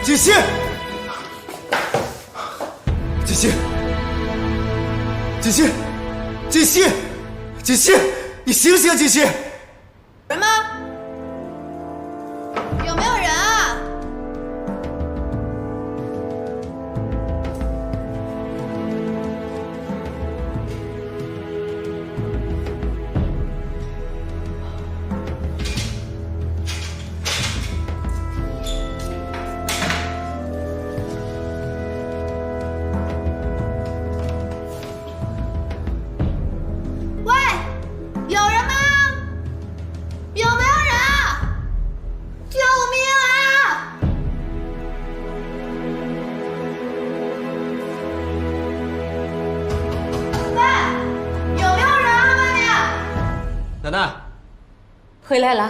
锦溪，锦溪，锦溪，锦溪，锦溪，你醒醒，锦溪！人吗？有没有人啊？喂，有人吗？有没有人啊？救命啊！喂，有没有人啊？外面？奶奶，回来了。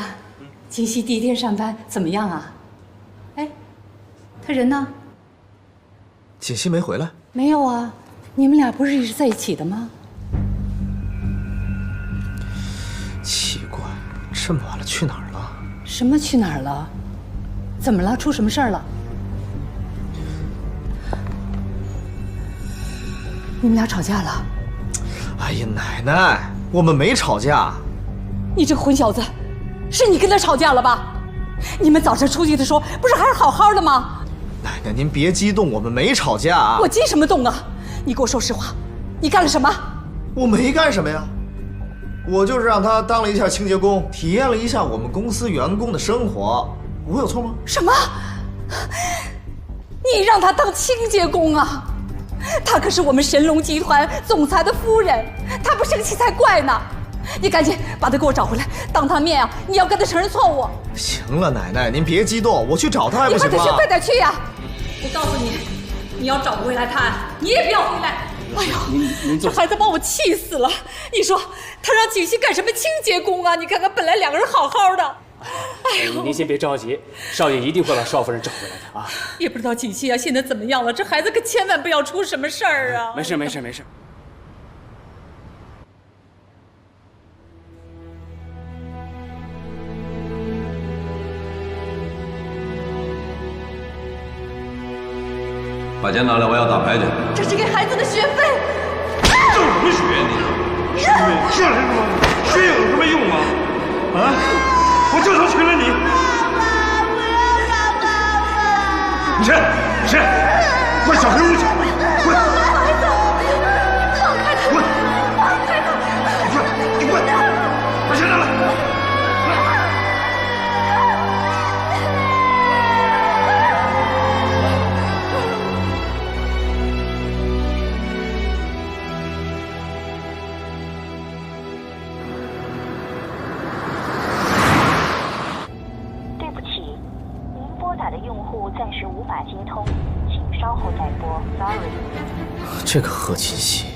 锦溪第一天上班怎么样啊？哎，他人呢？锦溪没回来。没有啊，你们俩不是一直在一起的吗？奇怪，这么晚了去哪儿了？什么去哪儿了？怎么了？出什么事儿了？你们俩吵架了？哎呀，奶奶，我们没吵架。你这混小子，是你跟他吵架了吧？你们早晨出去的时候不是还是好好的吗？奶奶，您别激动，我们没吵架。我激什么动啊？你给我说实话，你干了什么？我没干什么呀，我就是让他当了一下清洁工，体验了一下我们公司员工的生活，我有错吗？什么？你让他当清洁工啊？他可是我们神龙集团总裁的夫人，他不生气才怪呢！你赶紧把他给我找回来，当他面啊，你要跟他承认错误。行了，奶奶，您别激动，我去找他还不行吗？你快点去，快点去呀！我告诉你，你要找不回来他，你也不要回来。哎呦，您这孩子把我气死了！你说他让锦溪干什么清洁工啊？你看看，本来两个人好好的。哎呦，您先别着急，少爷一定会把少夫人找回来的啊！也不知道锦溪啊现在怎么样了，这孩子可千万不要出什么事儿啊！没事没事没事。把钱拿来，我要打牌去。这是给孩子的学费。挣什么学你？学费像什么？学有什么用啊？啊！我就说娶了你。爸爸，不要让爸爸。你谁？你谁？快小黑屋去！滚！孩子，放开他！滚！放开他！你滚！你滚！把钱拿来！对不起，您拨打的用户暂时无法接通，请稍后再拨。Sorry。这个贺锦溪，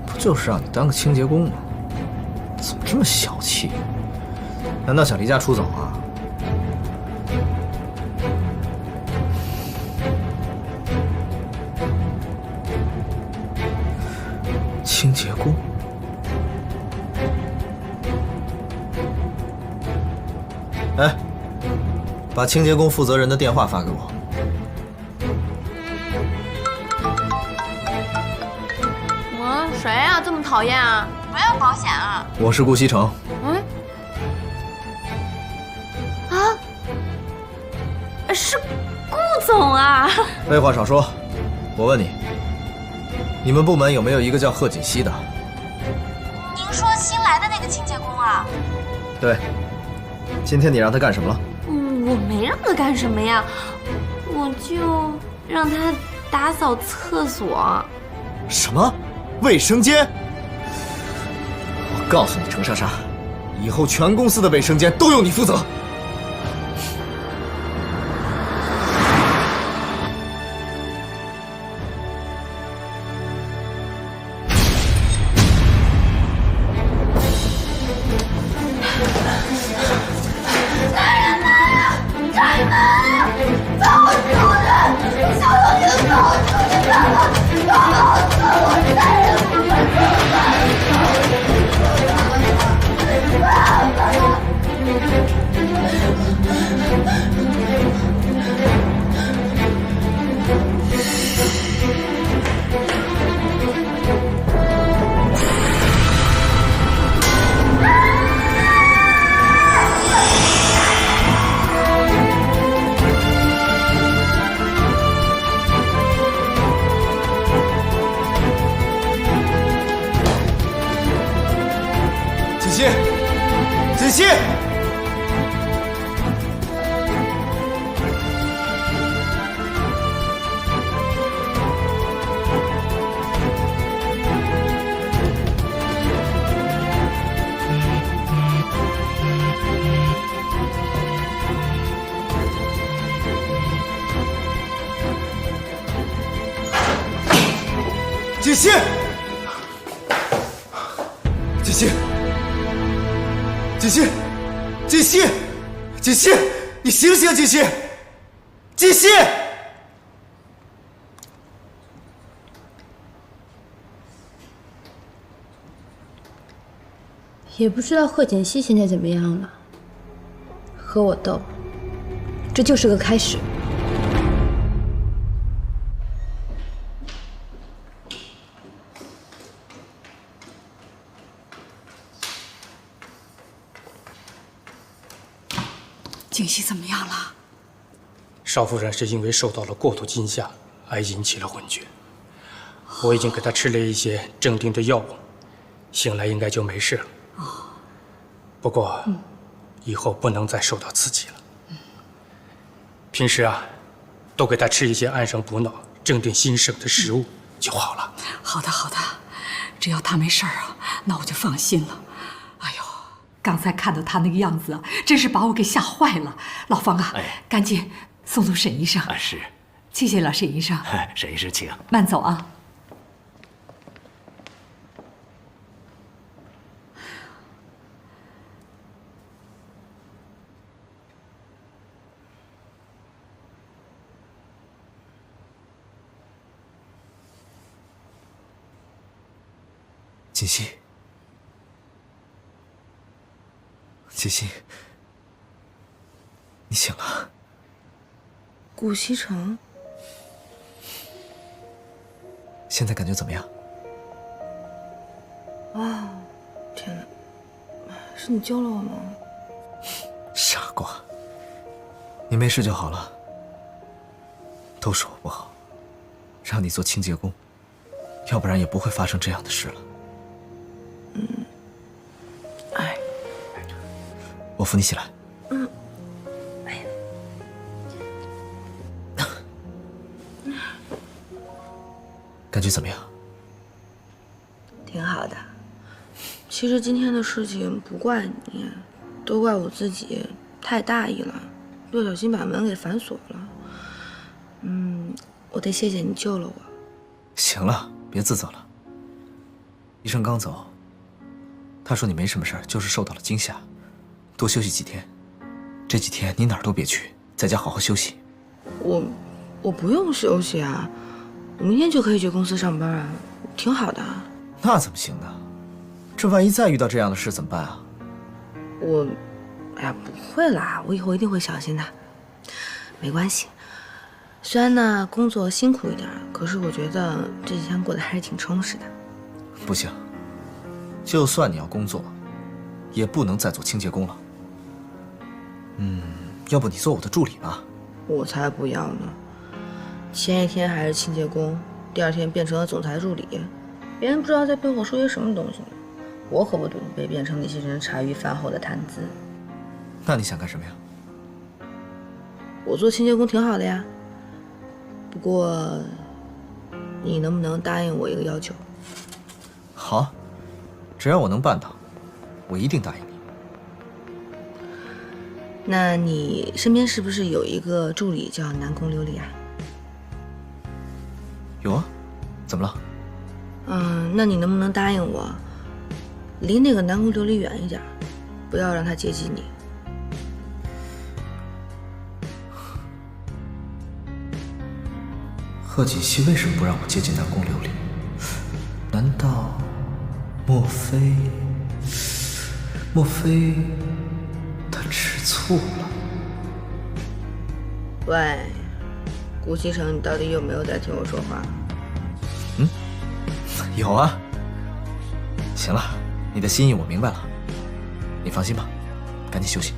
不就是让你当个清洁工吗？怎么这么小气？难道想离家出走啊？清洁工？哎，把清洁工负责人的电话发给我。谁啊？这么讨厌啊？不要保险啊？我是顾西城。嗯？啊？是顾总啊？废话少说，我问你，你们部门有没有一个叫贺锦溪的？您说新来的那个清洁工啊？对。今天你让他干什么了？我没让他干什么呀，我就让他打扫厕所。什么？卫生间？我告诉你，程莎莎，以后全公司的卫生间都由你负责。锦溪，锦溪，锦溪，锦溪，锦溪，你醒醒，锦溪，锦溪！也不知道贺锦熙现在怎么样了，和我斗，这就是个开始。锦溪怎么样了？少夫人是因为受到了过度惊吓而引起了昏厥，我已经给她吃了一些镇定的药物，醒来应该就没事了。不过，以后不能再受到刺激了。平时啊，多给她吃一些安神补脑、镇定心神的食物就好了。好的，好的，只要他没事儿啊，那我就放心了。哎呦，刚才看到他那个样子啊，真是把我给吓坏了。老方啊，赶紧送走沈医生。是，谢谢了，沈医生。沈医生请。慢走啊。锦溪，锦溪，你醒了。顾西城，现在感觉怎么样？啊，天哪，是你救了我吗？傻瓜，你没事就好了。都是我不好，让你做清洁工，要不然也不会发生这样的事了。哎，我扶你起来。感觉怎么样？挺好的。其实今天的事情不怪你，都怪我自己太大意了，不小心把门给反锁了。我得谢谢你救了我。行了，别自责了。医生刚走，他说你没什么事儿，就是受到了惊吓，多休息几天。这几天你哪儿都别去，在家好好休息。我不用休息啊，我明天就可以去公司上班啊，挺好的。那怎么行呢？这万一再遇到这样的事怎么办啊？哎呀，不会啦，我以后一定会小心的。没关系，虽然呢工作辛苦一点，可是我觉得这几天过得还是挺充实的。不行，就算你要工作，也不能再做清洁工了。要不你做我的助理吧？我才不要呢！前一天还是清洁工，第二天变成了总裁助理，别人不知道在背后说些什么东西呢。我可不准备变成那些人茶余饭后的谈资。那你想干什么呀？我做清洁工挺好的呀，不过你能不能答应我一个要求？好，只要我能办到，我一定答应你。那你身边是不是有一个助理叫南宫琉璃啊？有啊，怎么了？那你能不能答应我，离那个南宫琉璃远一点，不要让他接近你？贺锦熙为什么不让我接近南宫琉璃？难道，莫非他吃醋了？喂，顾西城，你到底有没有在听我说话？有啊。行了，你的心意我明白了，你放心吧，赶紧休息。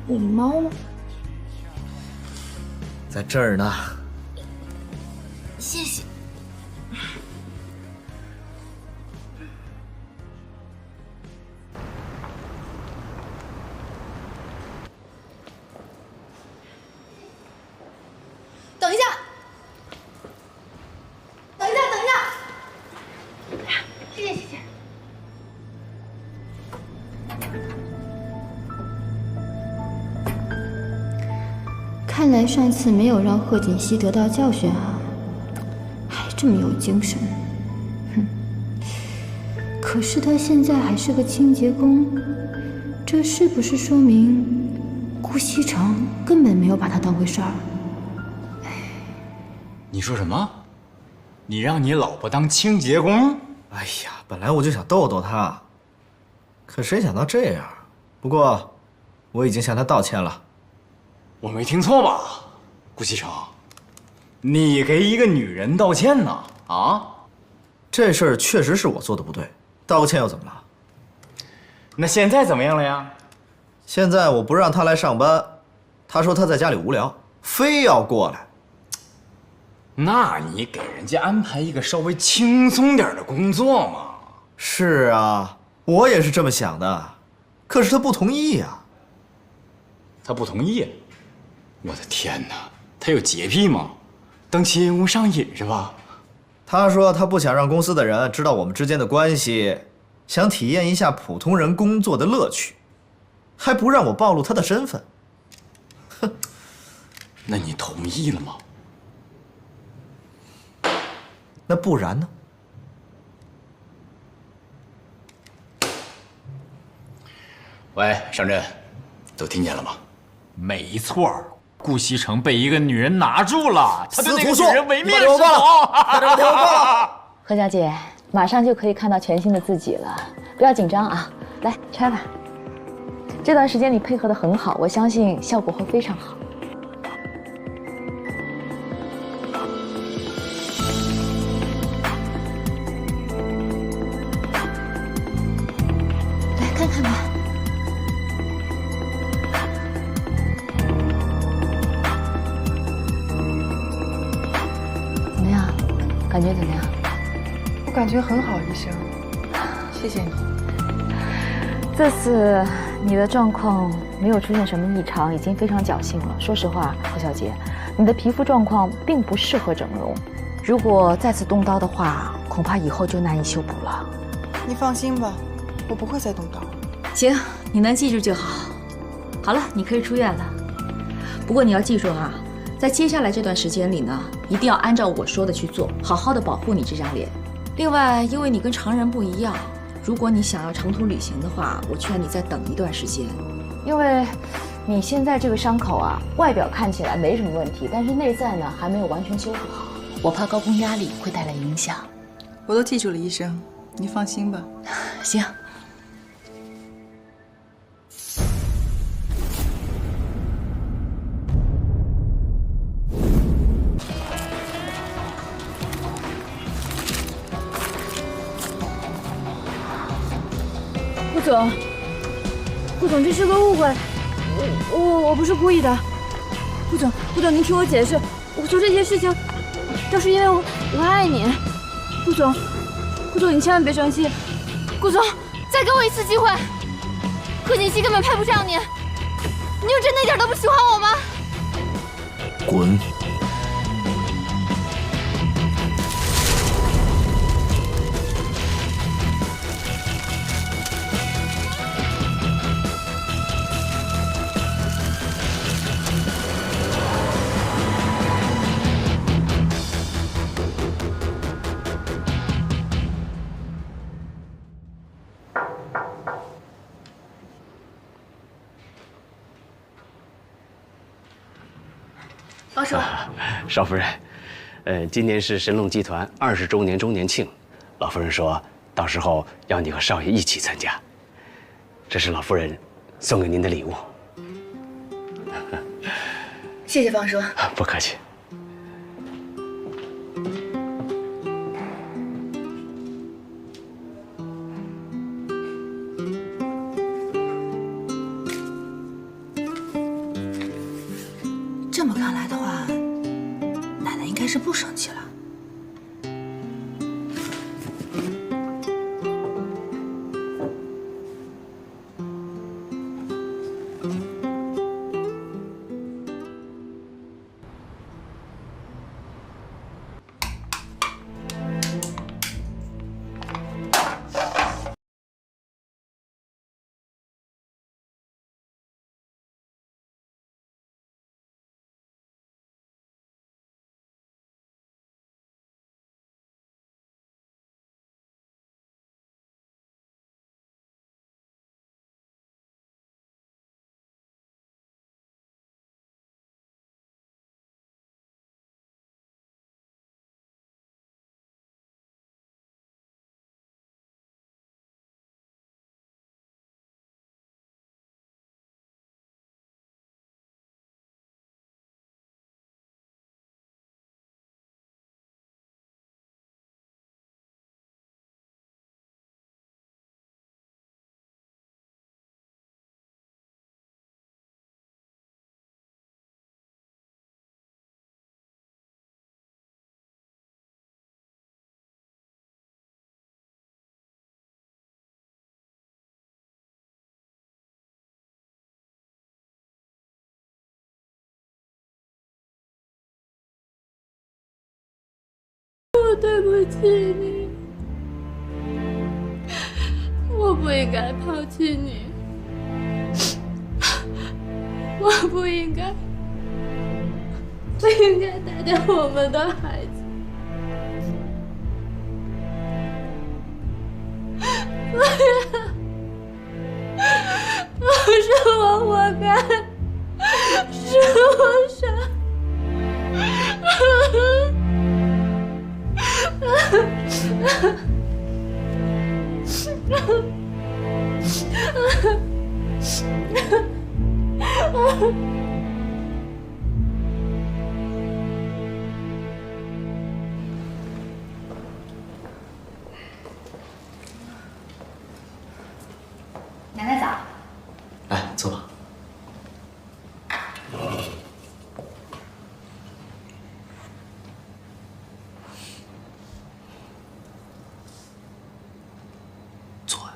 我的猫呢？在这儿呢。谢谢。看来上次没有让贺锦熙得到教训啊，还这么有精神。哼！可是他现在还是个清洁工，这是不是说明顾西城根本没有把他当回事儿？你说什么？你让你老婆当清洁工？哎呀，本来我就想逗逗他，可谁想到这样。不过，我已经向他道歉了。我没听错吧，顾西城？你给一个女人道歉呢？啊？这事儿确实是我做的不对，道个歉又怎么了？那现在怎么样了呀？现在我不让他来上班，他说他在家里无聊，非要过来。那你给人家安排一个稍微轻松点的工作嘛。是啊，我也是这么想的，可是他不同意呀。他不同意？我的天哪，他有洁癖吗？当清洁工上瘾是吧？他说他不想让公司的人知道我们之间的关系，想体验一下普通人工作的乐趣，还不让我暴露他的身份。哼，那你同意了吗？那不然呢？喂，上阵，都听见了吗？没错，顾西城被一个女人拿住了，他对那个司徒女人唯命是从。何小姐，马上就可以看到全新的自己了，不要紧张啊！来拆吧。这段时间你配合得很好，我相信效果会非常好。来看看吧。怎么样？感觉怎么样？我感觉很好，医生，谢谢你。这次你的状况没有出现什么异常，已经非常侥幸了。说实话，何小姐，你的皮肤状况并不适合整容，如果再次动刀的话，恐怕以后就难以修补了。你放心吧，我不会再动刀。行，你能记住就好。好了，你可以出院了。不过你要记住啊，在接下来这段时间里呢，一定要按照我说的去做，好好的保护你这张脸。另外，因为你跟常人不一样，如果你想要长途旅行的话，我劝你再等一段时间。因为你现在这个伤口啊，外表看起来没什么问题，但是内在呢还没有完全修复好，我怕高空压力会带来影响。我都记住了，医生，你放心吧。行。顾总，这是个误会，我不是故意的。顾总，您听我解释，我做这些事情都是因为我爱你。顾总，你千万别生气。顾总，再给我一次机会，贺锦熙根本配不上你，你就真的一点都不喜欢我吗？滚！王叔，少夫人，今年是神龙集团20周年周年庆，老夫人说到时候要你和少爷一起参加，这是老夫人送给您的礼物。谢谢方叔。不客气。这么看来的话，奶奶应该是不生气了。我对不起你，我不应该抛弃你，我不应该带掉我们的孩子。是我活该，是我傻。奶奶早。来，坐吧。坐呀。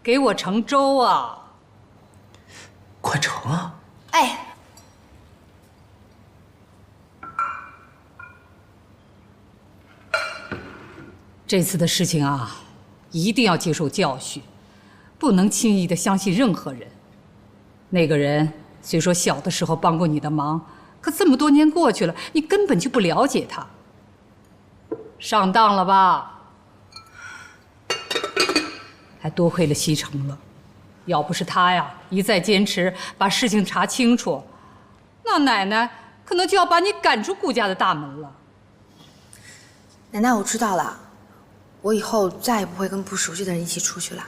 给我盛粥啊！快盛啊！哎。这次的事情啊，一定要接受教训，不能轻易的相信任何人。那个人虽说小的时候帮过你的忙，可这么多年过去了，你根本就不了解他。上当了吧？还多亏了西城了，要不是他呀一再坚持把事情查清楚，那奶奶可能就要把你赶出顾家的大门了。奶奶，我知道了。我以后再也不会跟不熟悉的人一起出去了。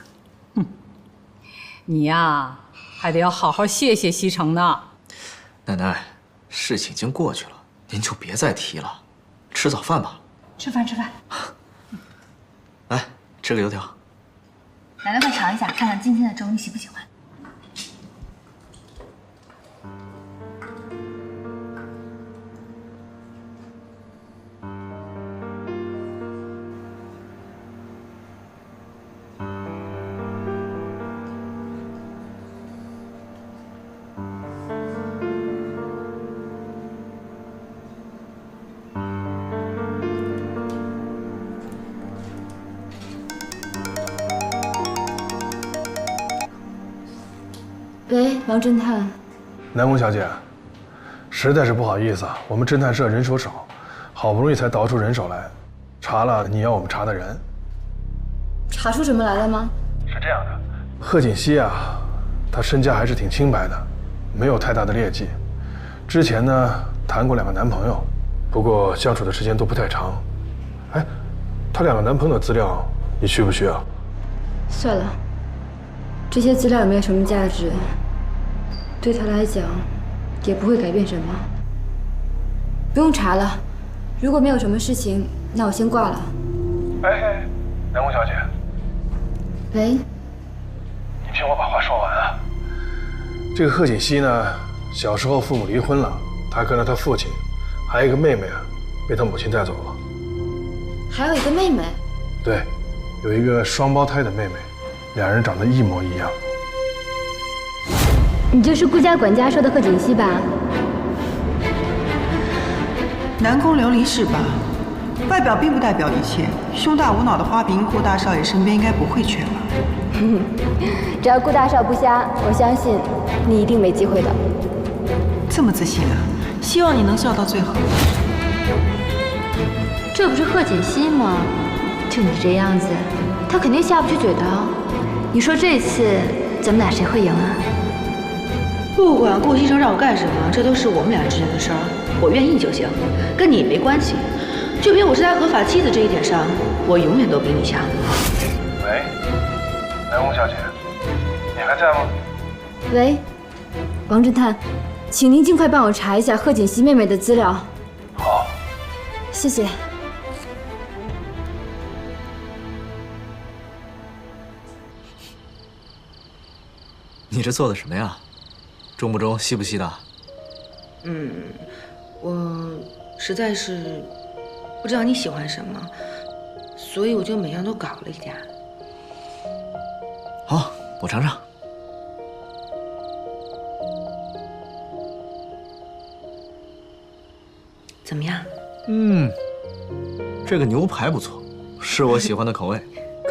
你呀，还得要好好谢谢西城呢。奶奶，事情已经过去了，您就别再提了。吃早饭吧。吃饭吃饭。来，吃个油条。奶奶快尝一下，看看今天的粥你喜不喜欢。喂，王侦探。南宫小姐，实在是不好意思啊，我们侦探社人手少，好不容易才倒出人手来，查了你要我们查的人。查出什么来了吗？是这样的，贺锦熙啊，她身家还是挺清白的，没有太大的劣迹。之前呢，谈过2个男朋友，不过相处的时间都不太长。哎，她2个男朋友的资料，你需不需要？算了，这些资料也没有什么价值，对他来讲也不会改变什么。不用查了，如果没有什么事情，那我先挂了。哎，南宫小姐。喂。你听我把话说完啊。这个贺锦熙呢，小时候父母离婚了，他跟着他父亲，还有一个妹妹啊，被他母亲带走了。还有一个妹妹？对，有一个双胞胎的妹妹，2人长得一模一样。你就是顾家管家说的贺锦熙吧？南宫琉璃是吧？外表并不代表一切，胸大无脑的花瓶，顾大少爷身边应该不会缺吧？只要顾大少不瞎，我相信你一定没机会的。这么自信啊！希望你能笑到最后。这不是贺锦熙吗？就你这样子，他肯定下不去嘴的。你说这次咱们俩谁会赢啊？不管顾西城让我干什么，这都是我们俩之间的事儿，我愿意就行，跟你没关系。就凭我是他合法妻子这一点上，我永远都比你强。喂，南宫小姐，你还在吗？喂，王侦探，请您尽快帮我查一下贺锦熙妹妹的资料。好，谢谢。你这做的什么呀？中不中，西不西的？我实在是不知道你喜欢什么，所以我就每样都搞了一点。好，我尝尝。这个牛排不错，是我喜欢的口味。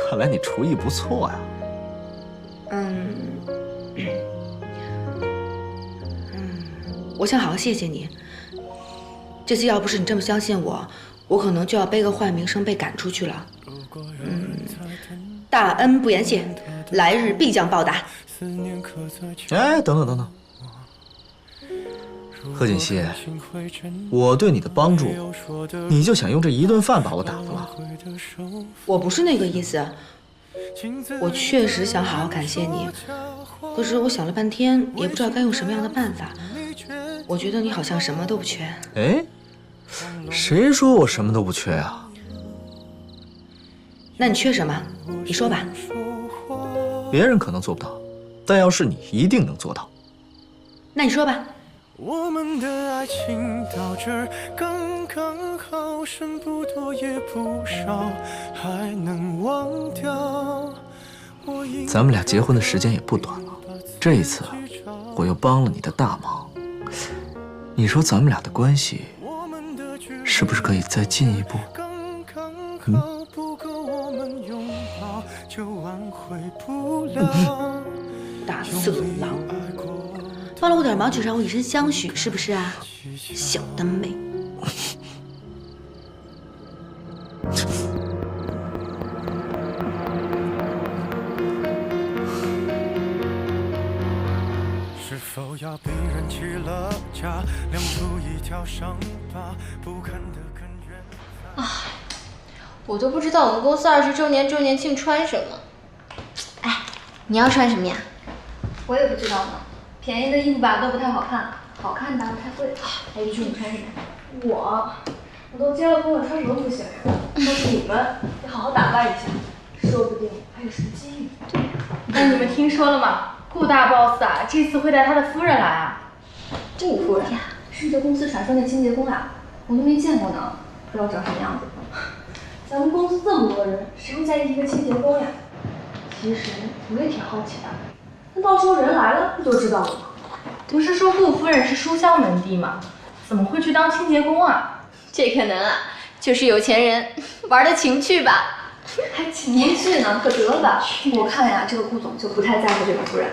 看来你厨艺不错呀。我想好好谢谢你。这次要不是你这么相信我，我可能就要背个坏名声被赶出去了。大恩不言谢，来日必将报答。哎，等等，贺锦熙，我对你的帮助，你就想用这一顿饭把我打发了？我不是那个意思，我确实想好好感谢你，可是我想了半天，也不知道该用什么样的办法。我觉得你好像什么都不缺。哎，谁说我什么都不缺啊？那你缺什么？你说吧。别人可能做不到，但要是你，一定能做到。那你说吧。我们的爱情到这儿刚刚好，剩不多也不少，还能忘掉。咱们俩结婚的时间也不短了，这一次我又帮了你的大忙，你说咱们俩的关系是不是可以再进一步？大色狼，帮了我点忙就让我以身相许，是不是啊？小的美。是否要被人起了家，亮出一条伤疤，不堪的根源。啊，我都不知道我们公司20周年周年庆穿什么。哎，你要穿什么呀？我也不知道呢，便宜的衣服吧都不太好看，好看的不太贵。哎，玉树，你穿什么？我都接了婚了，穿什么不行呀？但是你们得好好打扮一下，说不定还有什么机遇。对。哎，你们听说了吗？顾大 boss 啊，这次会带他的夫人来啊。顾夫人是这公司传说那清洁工啊，我都没见过呢，不知道长什么样子。咱们公司这么多人，谁会在意一个清洁工呀？其实我也挺好奇的。那到时候人来了，不就知道了吗？不是说顾夫人是书香门第吗？怎么会去当清洁工啊？这可能啊，就是有钱人玩的情趣吧。还情趣呢？可得了吧！我看呀，这个顾总就不太在乎这个夫人。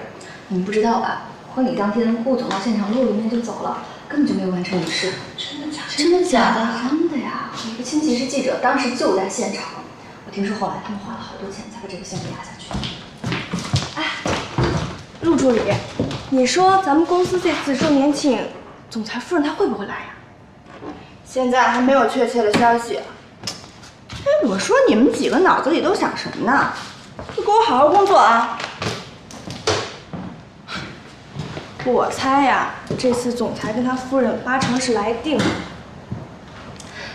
你们不知道吧？婚礼当天，顾总到现场露了面就走了，根本就没有完成仪式。真的假的？真的假的？真的呀！我一个亲戚是记者，当时就在现场。我听说后来他们花了好多钱才把这个项目压下去。哎，陆助理，你说咱们公司这次周年庆，总裁夫人她会不会来呀？现在还没有确切的消息。哎，我说你们几个脑子里都想什么呢？就给我好好工作啊！我猜呀，这次总裁跟他夫人8成是来定的。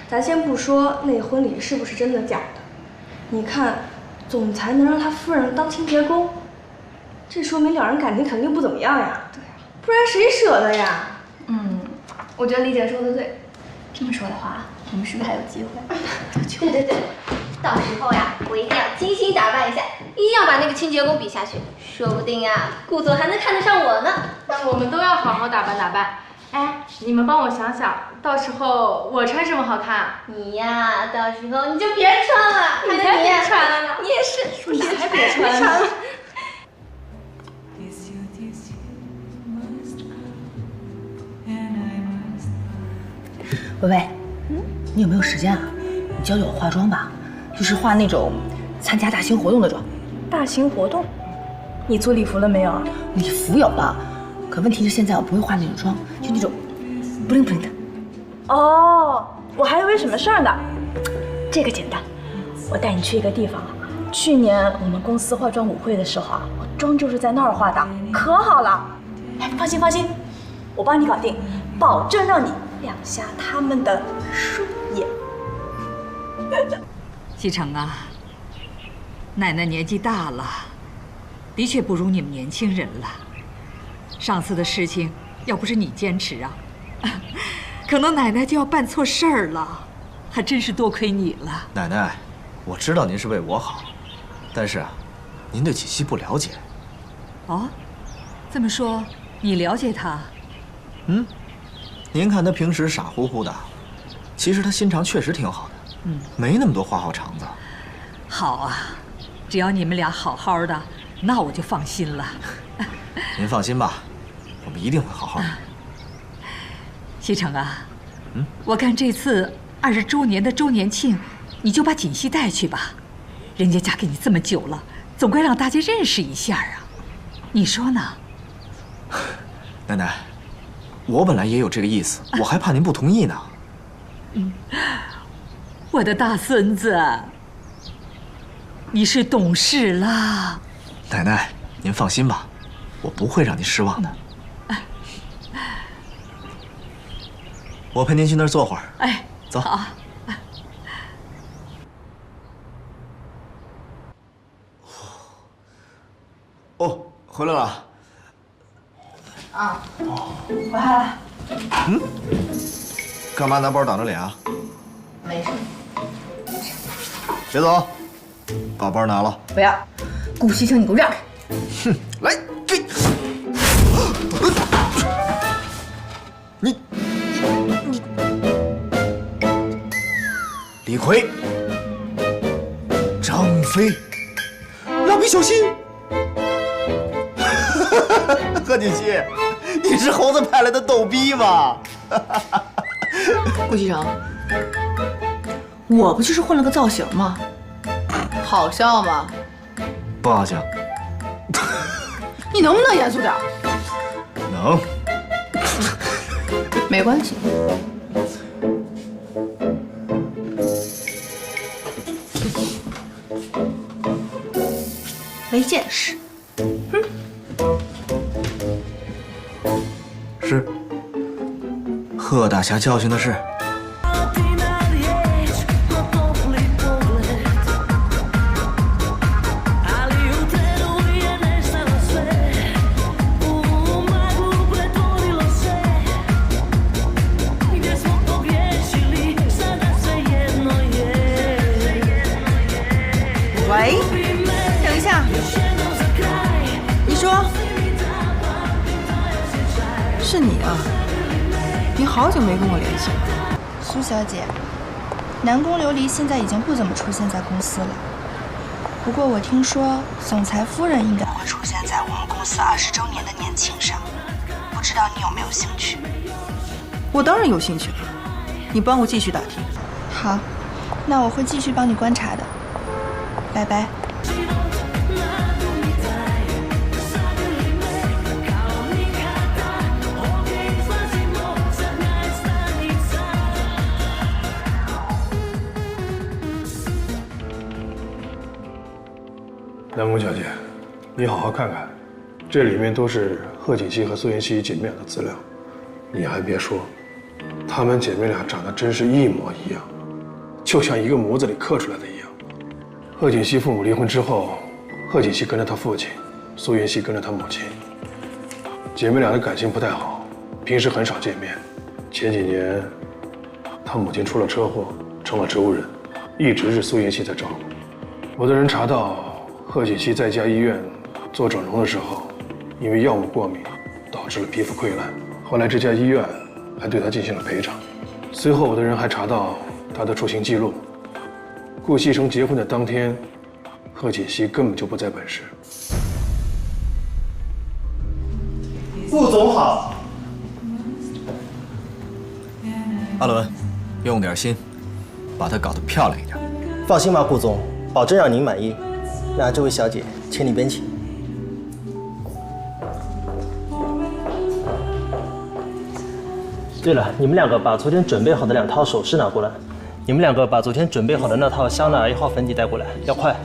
咱先不说那婚礼是不是真的假的，你看，总裁能让他夫人当清洁工，这说明两人感情肯定不怎么样呀。对，不然谁舍得呀？我觉得李姐说的对。这么说的话，我们是不是还有机会？对，到时候呀，我一定要精心打扮一下，一定要把那个清洁工比下去，说不定呀，顾总还能看得上我呢。那我们都要好好打扮打扮。哎，你们帮我想想，到时候我穿什么好看啊？你呀，到时候你就别穿了，你才别穿了呢。你也是，你才别穿了。薇薇，你有没有时间啊？你教教我化妆吧，就是化那种参加大型活动的妆。大型活动？你做礼服了没有啊？礼服有了，可问题是现在我不会化那种妆，就那种不灵不灵的。哦，我还以为什么事儿呢。这个简单，我带你去一个地方啊。去年我们公司化妆舞会的时候啊，我妆就是在那儿化的，可好了。哎，放心，我帮你搞定，保证让你亮瞎他们的双眼。西城啊，奶奶年纪大了，的确不如你们年轻人了。上次的事情，要不是你坚持啊，可能奶奶就要办错事儿了，还真是多亏你了。奶奶，我知道您是为我好，但是啊，您对锦溪不了解。哦，这么说，你了解她？您看她平时傻乎乎的，其实他心肠确实挺好的，没那么多花花肠子。好啊，只要你们俩好好的，那我就放心了。您放心吧，我们一定会好好的。西城啊，我看这次20周年的周年庆，你就把锦溪带去吧。人家嫁给你这么久了，总该让大家认识一下啊，你说呢？奶奶，我本来也有这个意思，我还怕您不同意呢。我的大孙子，你是懂事了。奶奶，您放心吧，我不会让您失望的。我陪您去那儿坐会儿。哎，走。好。哦，回来了。啊，回来了。干嘛拿包挡着脸啊？没事。别走，把包拿了。不要，顾西城，你给我让开！哼，来，给。你，李逵，张飞，蜡笔小新。贺锦熙，你是猴子派来的逗逼吗？顾西城，我不就是换了个造型吗？好笑吗？不好笑。你能不能严肃点？能。没关系。没见识。是。贺大侠教训的是。喂，等一下，你说是你啊？你好久没跟我联系了。苏小姐，南宫琉璃现在已经不怎么出现在公司了。不过我听说总裁夫人应该会出现在我们公司20周年的年庆上，不知道你有没有兴趣？我当然有兴趣了，你帮我继续打听。好，那我会继续帮你观察的。拜拜。南宫小姐，你好好看看，这里面都是贺锦熙和苏妍希姐妹俩的资料。你还别说，她们姐妹俩长得真是一模一样，就像一个模子里刻出来的一样。贺锦熙父母离婚之后，贺锦熙跟着他父亲，苏妍希跟着他母亲。姐妹俩的感情不太好，平时很少见面。前几年，他母亲出了车祸，成了植物人，一直是苏妍希在照顾。我的人查到，贺锦熙在一家医院做整容的时候，因为药物过敏，导致了皮肤溃烂。后来这家医院还对他进行了赔偿。随后我的人还查到他的出行记录。顾西城结婚的当天，贺锦熙根本就不在本市。顾总好。阿伦，用点心，把它搞得漂亮一点。放心吧，顾总，保证让您满意。那这位小姐，请里边请。对了，你们两个把昨天准备好的2套首饰拿过来。你们两个把昨天准备好的那套香奈儿1号粉底带过来，要快。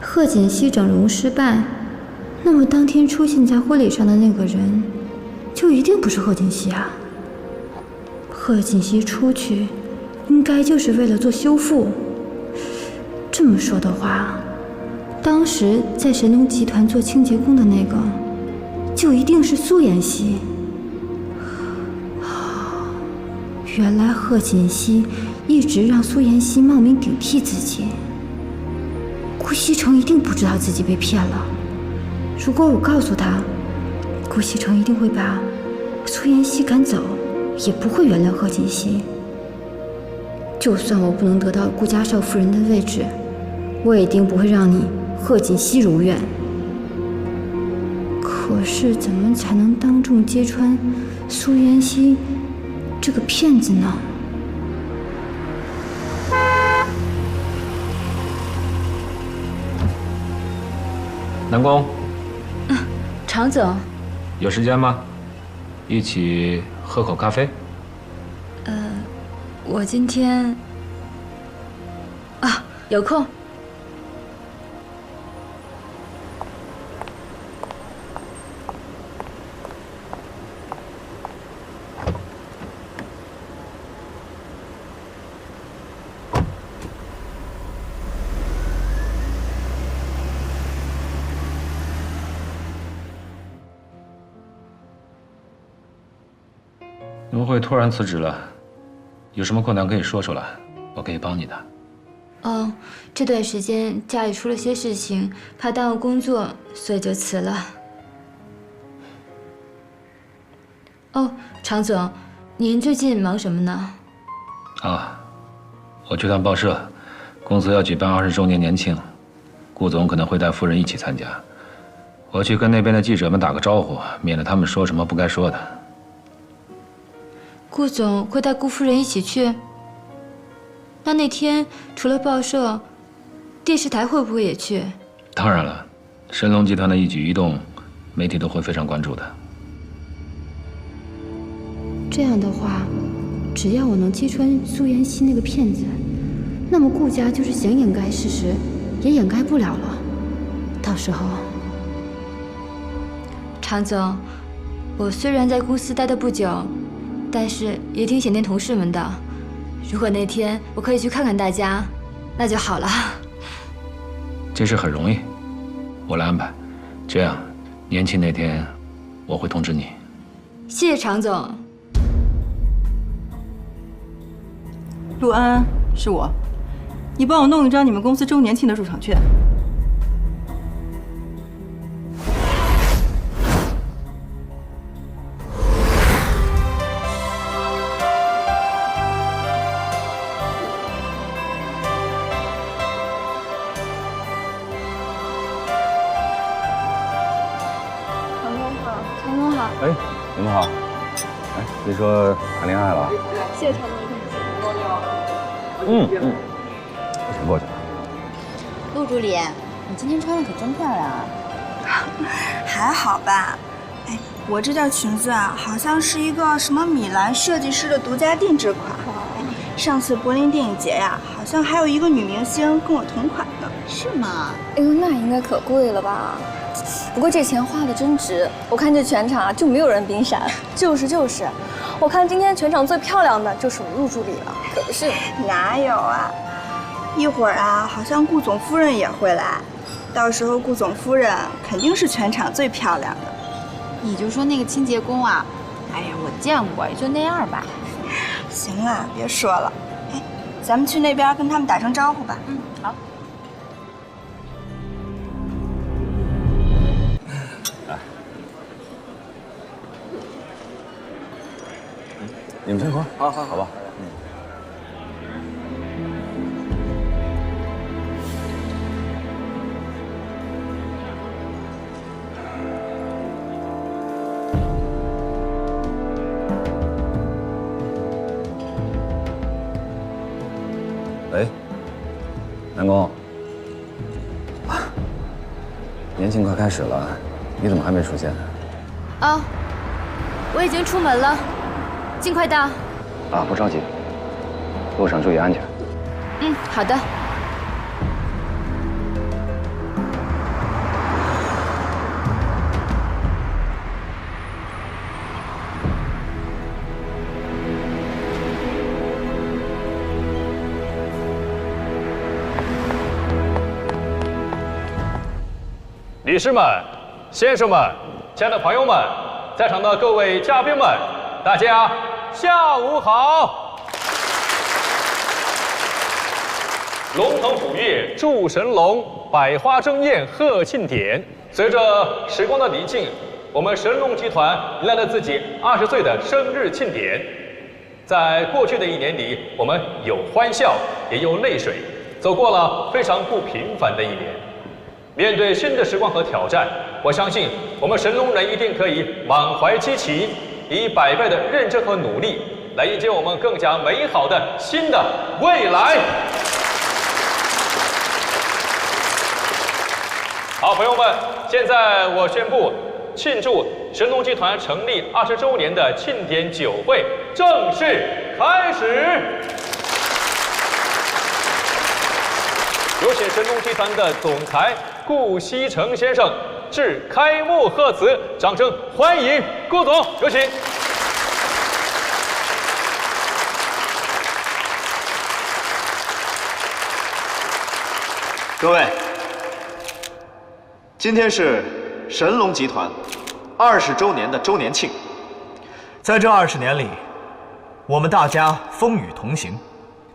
贺锦熙整容失败，那么当天出现在婚礼上的那个人，就一定不是贺锦熙啊。贺锦熙出去，应该就是为了做修复。这么说的话，当时在神农集团做清洁工的那个，就一定是苏妍希。原来贺锦熙一直让苏妍希冒名顶替自己。顾西城一定不知道自己被骗了，如果我告诉他，顾西城一定会把苏妍希赶走，也不会原谅贺锦熙。就算我不能得到顾家少夫人的位置，我也一定不会让你贺锦熙如愿。可是怎么才能当众揭穿苏妍希这个骗子呢？南宫，常总，有时间吗？一起喝口咖啡。我今天有空。农会突然辞职了，有什么困难可以说出来，我可以帮你的。这段时间家里出了些事情，怕耽误工作，所以就辞了。常总，您最近忙什么呢？我去趟报社，公司要举办20周年年庆，顾总可能会带夫人一起参加。我去跟那边的记者们打个招呼，免得他们说什么不该说的。顾总会带顾夫人一起去？那天除了报社，电视台会不会也去？当然了，神龙集团的一举一动，媒体都会非常关注的。这样的话，只要我能揭穿苏妍希那个骗子，那么顾家就是想掩盖事实，也掩盖不了了。到时候，常总，我虽然在公司待得不久，但是也挺想念同事们的。如果那天我可以去看看大家，那就好了。这事很容易，我来安排。这样，年庆那天我会通知你。谢谢常总。陆安，是我，你帮我弄一张你们公司周年庆的入场券。哎，你们好。哎，听说谈恋爱了？谢谢常总。先过去了。陆助理，你今天穿的可真漂亮啊！还好吧。哎，我这件裙子啊，好像是一个什么米兰设计师的独家定制款。上次柏林电影节呀，好像还有一个女明星跟我同款呢。是吗？哎呦，那应该可贵了吧？不过这钱花的真值，我看这全场啊就没有人比你闪。就是，我看今天全场最漂亮的就是我陆助理了，可不是？哪有啊？一会儿啊，好像顾总夫人也会来，到时候顾总夫人肯定是全场最漂亮的。你就说那个清洁工啊，哎呀，我见过，也就那样吧。行了，别说了。哎，咱们去那边跟他们打声招呼吧。好。你们先喝，好吧。喂，南宫，年庆快开始了，你怎么还没出现？我已经出门了。尽快到。不着急，路上注意安全。好的。女士们、先生们、亲爱的朋友们，在场的各位嘉宾们，大家下午好！龙腾虎跃祝神龙，百花争艳贺庆典。随着时光的离境，我们神龙集团迎来了自己20岁的生日庆典。在过去的1年里，我们有欢笑，也有泪水，走过了非常不平凡的1年。面对新的时光和挑战，我相信我们神龙人一定可以满怀激情，以100倍的认真和努力来迎接我们更加美好的新的未来。好，朋友们，现在我宣布，庆祝神龙集团成立20周年的庆典酒会正式开始。有请神龙集团的总裁顾锡成先生致开幕贺词，掌声欢迎顾总，有请。各位，今天是神龙集团20周年的周年庆。在这20年里，我们大家风雨同行，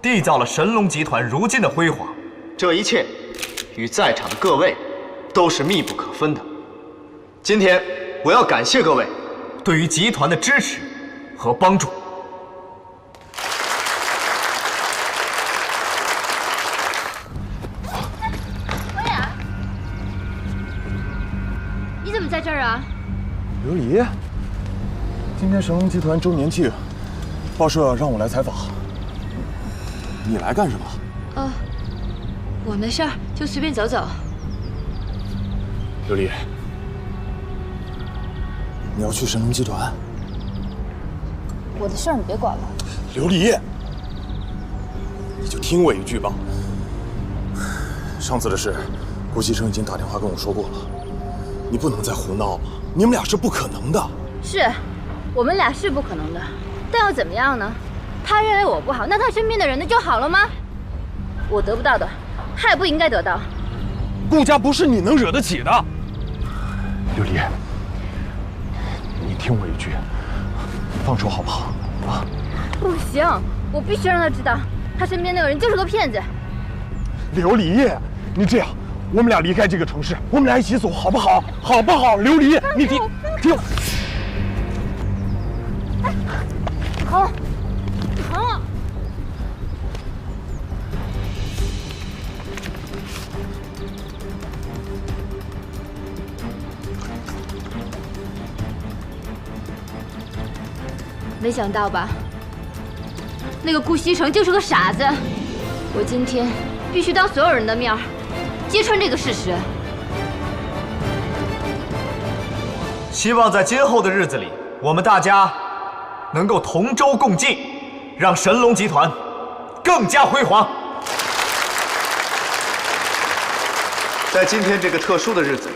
缔造了神龙集团如今的辉煌。这一切与在场的各位都是密不可分的。今天我要感谢各位对于集团的支持和帮助。薇娅，你怎么在这儿啊？刘离，今天神龙集团周年庆，报社让我来采访，你来干什么？我没事儿，就随便走走。刘离，你要去神龙集团？我的事儿你别管了。刘离，你就听我一句吧。上次的事，顾锡成已经打电话跟我说过了，你不能再胡闹了，你们俩是不可能的。是，我们俩是不可能的，但又怎么样呢？他认为我不好，那他身边的人呢就好了吗？我得不到的，他也不应该得到。顾家不是你能惹得起的。刘离，你听我一句，放手好不好？啊！不行，我必须让他知道，他身边那个人就是个骗子。刘离，你这样，我们俩离开这个城市，我们俩一起走，好不好？好不好？刘离，你听。好，好。没想到吧？那个顾锡成就是个傻子。我今天必须当所有人的面揭穿这个事实。希望在今后的日子里，我们大家能够同舟共济，让神龙集团更加辉煌。在今天这个特殊的日子里，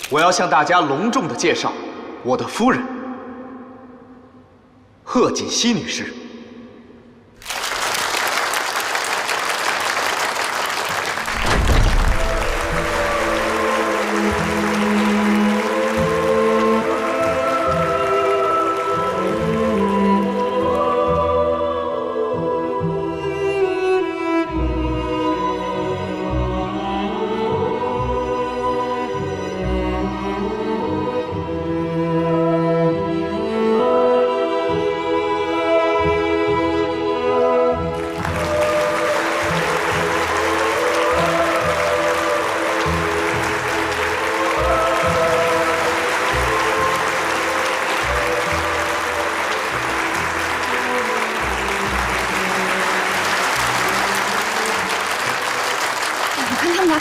我要向大家隆重地介绍我的夫人贺锦熙女士。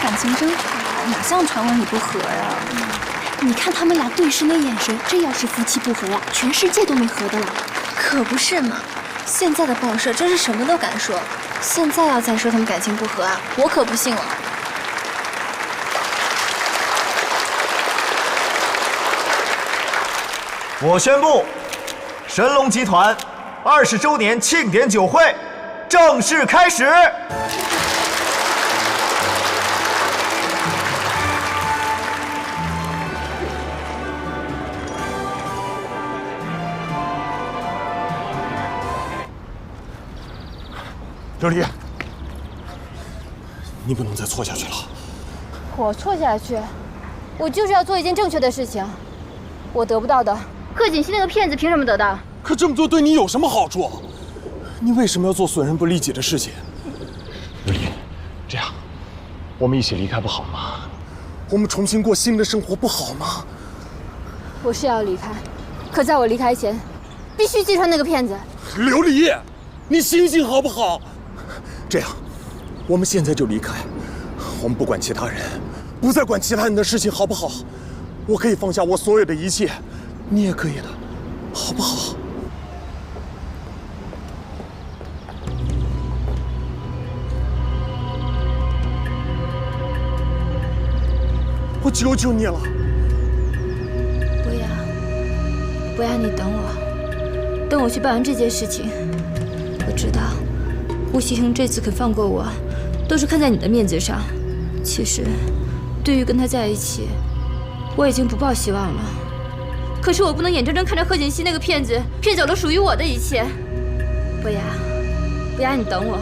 感情真好，哪像传闻里不和呀？你看他们俩对视那眼神，这要是夫妻不和呀，全世界都没和的了。可不是嘛，现在的报社真是什么都敢说。现在要再说他们感情不和啊，我可不信了。我宣布，神龙集团20周年庆典酒会正式开始。刘离，你不能再错下去了。我错下去？我就是要做一件正确的事情。我得不到的，贺锦熙那个骗子凭什么得到？可这么做对你有什么好处？你为什么要做损人不利己的事情？刘丽，这样，我们一起离开不好吗？我们重新过新的生活不好吗？我是要离开，可在我离开前，必须击穿那个骗子。刘丽，你醒醒好不好？这样，我们现在就离开，我们不管其他人，不再管其他人的事情，好不好？我可以放下我所有的一切，你也可以的，好不好？我求求你了，不要，你等我，等我去办完这件事情。我知道，吴锡恒这次肯放过我，都是看在你的面子上。其实，对于跟他在一起，我已经不抱希望了。可是我不能眼睁睁看着贺锦熙那个骗子骗走了属于我的一切。不要，你等我，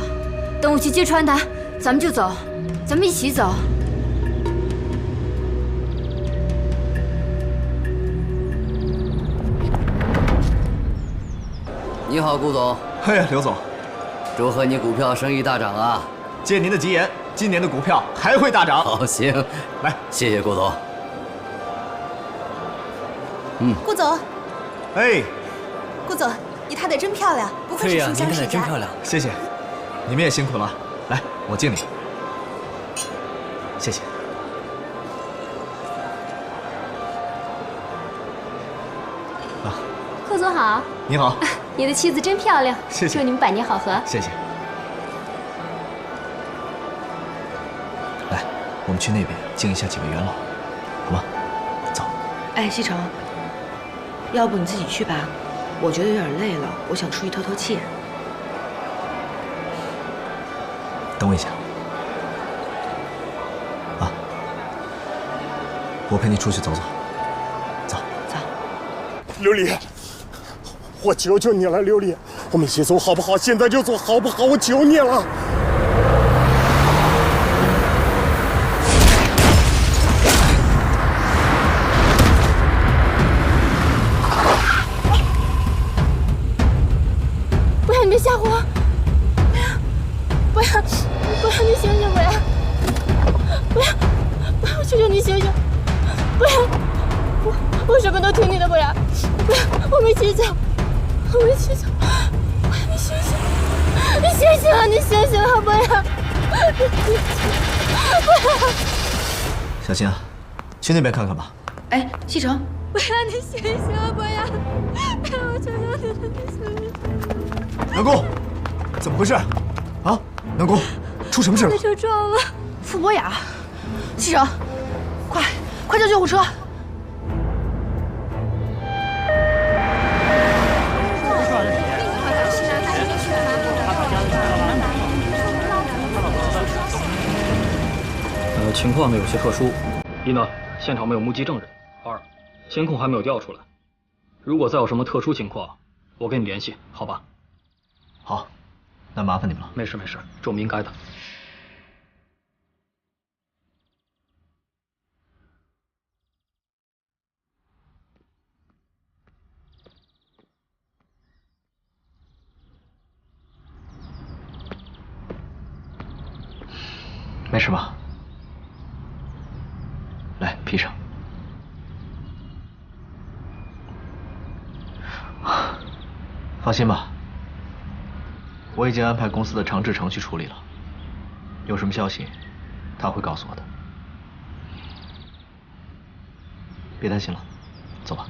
等我去揭穿他，咱们就走，咱们一起走。你好，顾总。哎呀，刘总，祝贺你股票生意大涨啊！借您的吉言，今年的股票还会大涨。好，行，来，谢谢顾总。顾总，哎，顾总，你踏得真漂亮，不愧是书香世家。谢谢，你们也辛苦了。来，我敬你。谢谢。贺总好。你好。你的妻子真漂亮，谢谢。祝你们百年好合。谢谢。来，我们去那边敬一下几位元老，好吗？走。哎，西城，要不你自己去吧，我觉得有点累了，我想出去透透气。等我一下。啊，我陪你出去走走。走。琉璃。我求求你了，琉璃，我们一起走好不好？现在就走好不好？我求你了。不要，你别吓唬我！不要，你醒醒！不要，我求求你醒醒！不要，我什么都听你的！不要，我们一起走。我们一起走，你醒醒！你醒醒啊！你醒醒啊！不要！小心啊，去那边看看吧。哎，西城，不要！你醒醒啊！不要！我求求你了，你醒醒！南宫，怎么回事？啊，南宫，出什么事了？被车撞了。傅博雅，西城，快叫救护车！情况呢有些特殊，一呢，现场没有目击证人；二，监控还没有调出来。如果再有什么特殊情况，我跟你联系，好吧？好，那麻烦你们了。没事，这我们应该的。没事吧？来，披上。放心吧，我已经安排公司的长治程去处理了。有什么消息，他会告诉我的。别担心了，走吧。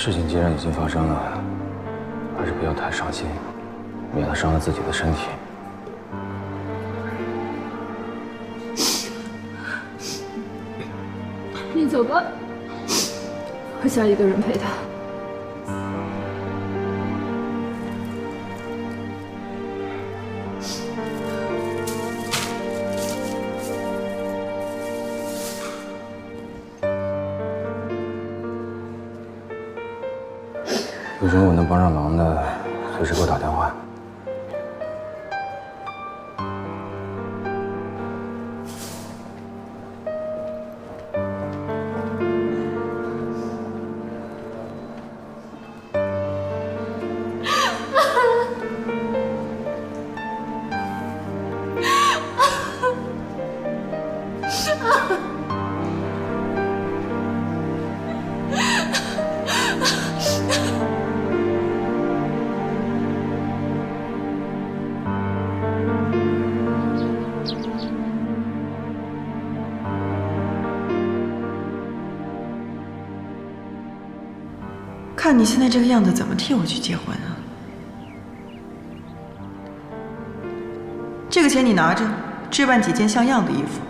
事情既然已经发生了，还是不要太伤心，免得伤了自己的身体。你走吧，我想一个人陪他。有什么我能帮上忙的，随时给我打电话。看你现在这个样子，怎么替我去结婚啊？这个钱你拿着，置办几件像样的衣服。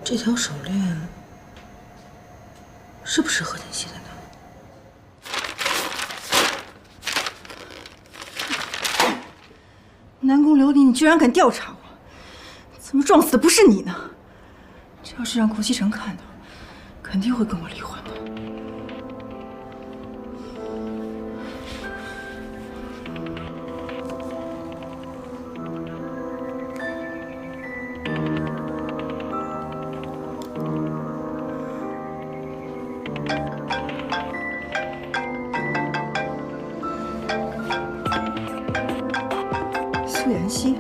这条手链是不是贺锦熙的呢？南宫琉璃，你居然敢调查我！怎么撞死的不是你呢？这要是让顾西城看到，肯定会跟我离婚的。苏妍希，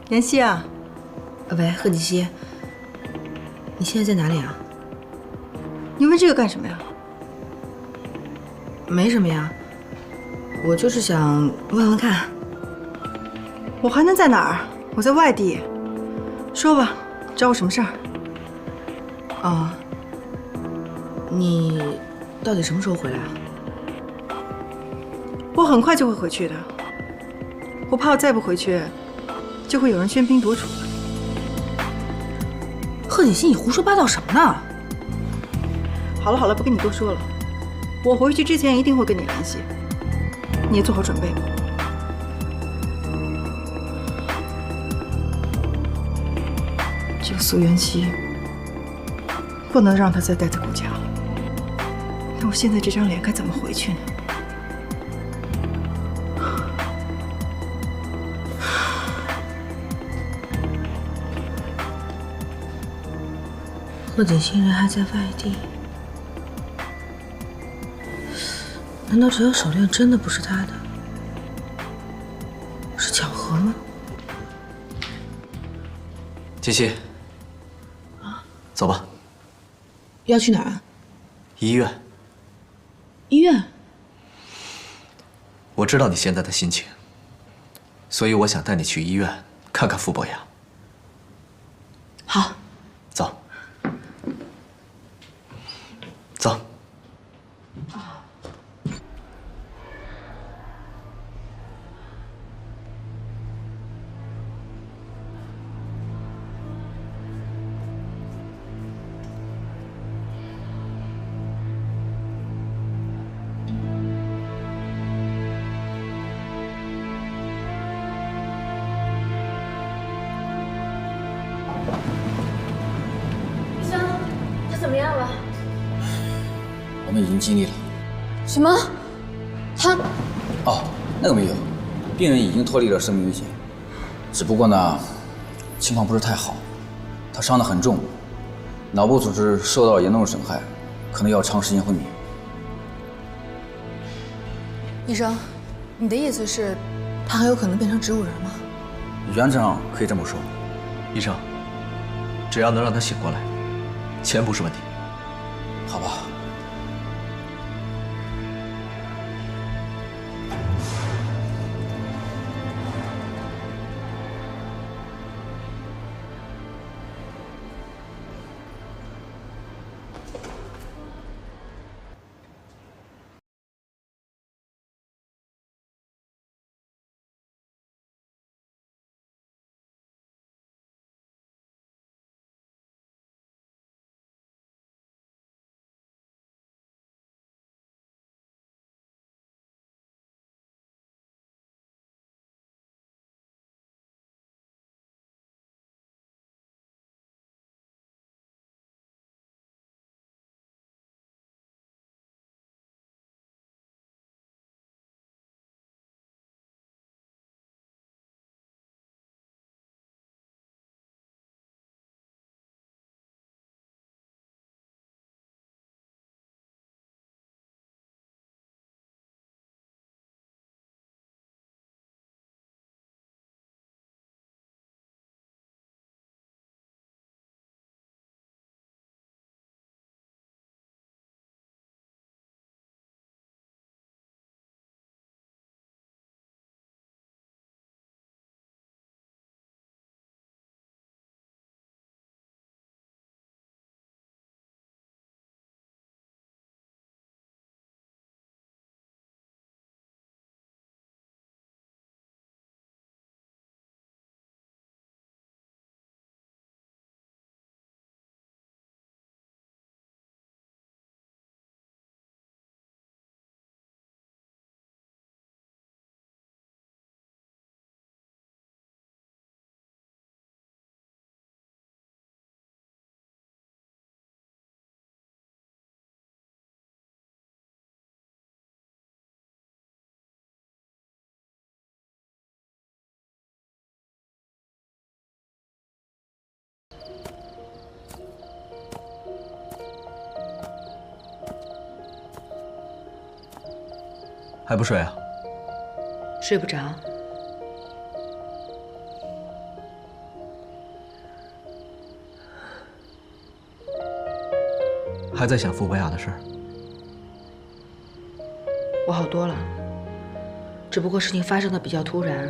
妍希啊！喂，贺锦熙，你现在在哪里啊？你问这个干什么呀？没什么呀，我就是想问问看。我还能在哪儿？我在外地。说吧，找我什么事儿？哦，你到底什么时候回来啊？我很快就会回去的。我怕我再不回去，就会有人喧宾夺主了。贺锦熙，你胡说八道什么呢？好了好了，不跟你多说了。我回去之前一定会跟你联系，你也做好准备吧。这个苏妍希，不能让她再待在顾家了。那我现在这张脸该怎么回去呢？贺锦熙人还在外地，难道这条手链真的不是他的？是巧合吗？锦熙，走吧。要去哪儿啊？医院。医院？我知道你现在的心情，所以我想带你去医院看看傅博雅。好，走。走。医生，他怎么样了？我们已经尽力了。什么？他……哦，那个没有，病人已经脱离了生命危险，只不过呢，情况不是太好，他伤得很重，脑部组织受到了严重的损害，可能要长时间昏迷。医生，你的意思是，他很有可能变成植物人吗？原则上可以这么说。医生，只要能让他醒过来，钱不是问题。好吧。还不睡啊？睡不着。还在想傅博雅的事儿？我好多了，只不过事情发生的比较突然，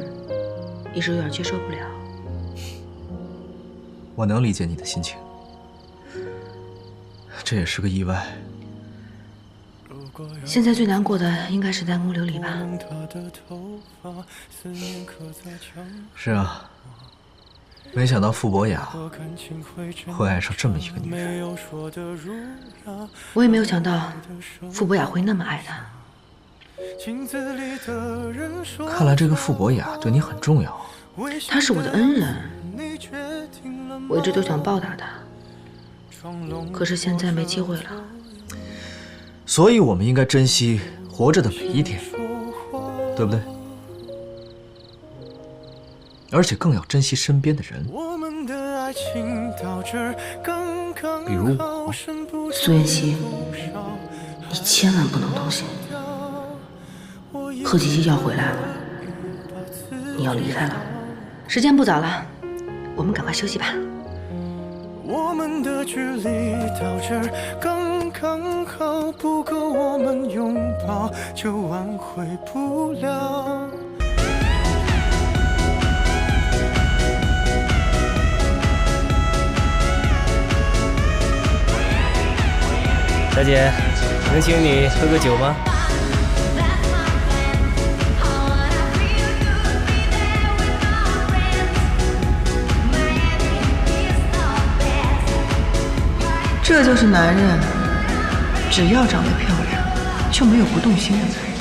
一时有点接受不了。我能理解你的心情，这也是个意外。现在最难过的应该是南宫琉璃吧？是啊，没想到傅博雅会爱上这么一个女人。我也没有想到傅博雅会那么爱他。看来这个傅博雅对你很重要。他是我的恩人，我一直都想报答他，可是现在没机会了。所以我们应该珍惜活着的每一天，对不对？而且更要珍惜身边的人，比如我。苏妍希，你千万不能动心。贺锦熙要回来了，你要离开了，时间不早了，我们赶快休息吧。我们的距离到这儿刚刚好，不够我们拥抱就挽回不了。小姐，能请你喝个酒吗？这就是男人，只要长得漂亮，就没有不动心的男人。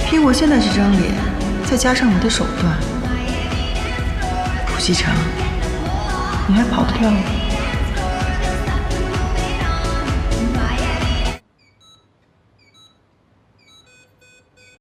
凭我现在这张脸，再加上你的手段，顾西城，你还跑得掉吗？